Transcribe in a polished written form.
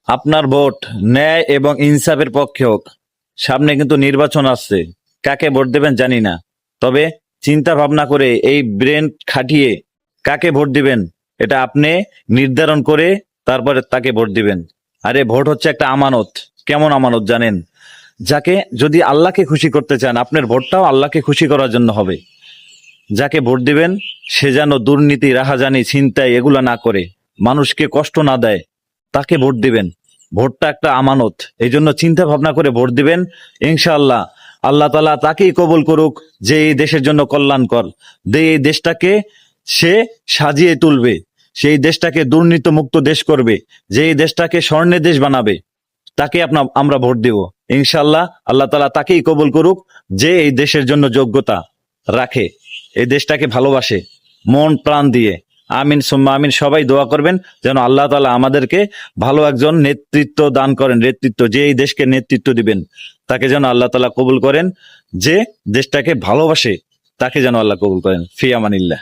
আপনার ভোট ন্যায় এবং ইনসাফের পক্ষে হোক। সামনে কিন্তু নির্বাচন আসছে, কাকে ভোট দেবেন জানি না, তবে চিন্তা ভাবনা করে এই ব্রেন খাটিয়ে কাকে ভোট দিবেন এটা আপনি নির্ধারণ করে তারপরে তাকে ভোট দিবেন। আরে ভোট হচ্ছে একটা আমানত। কেমন আমানত জানেন? যাকে যদি আল্লাহকে খুশি করতে চান, আপনার ভোটটাও আল্লাহকে খুশি করার জন্য হবে। যাকে ভোট দিবেন সে যেন দুর্নীতি, রাহাজানি, ছিনতাই এগুলা না করে, মানুষকে কষ্ট না দেয়, তাকে ভোট দিবেন। ভোটটা একটা আমানত, এই জন্য চিন্তা ভাবনা করে ভোট দিবেন। ইনশাআল্লাহ আল্লাহ তাআলা তাকেই কবুল করুক যে এই দেশের জন্য কল্যাণকর, যে এই দেশটাকে সে সাজিয়ে তুলবে, সেই দেশটাকে দুর্নীতি মুক্ত দেশ করবে, যে এই দেশটাকে স্বর্ণের দেশ বানাবে, তাকে আমরা ভোট দিব। ইনশাআল্লাহ আল্লাহ তাআলা তাকেই কবুল করুক যে এই দেশের জন্য যোগ্যতা রাখে, এই দেশটাকে ভালোবাসে মন প্রাণ দিয়ে। আমিন সুম্মা আমিন। সবাই দোয়া করবেন যেন আল্লাহ তাআলা আমাদেরকে ভালো একজন নেতৃত্ব দান করেন। নেতৃত্ব, যে এই দেশকে নেতৃত্ব দিবেন, তাকে যেন আল্লাহ তাআলা কবুল করেন। যে দেশটাকে ভালোবাসে তাকে যেন আল্লাহ কবুল করেন। ফি আমানিল্লাহ।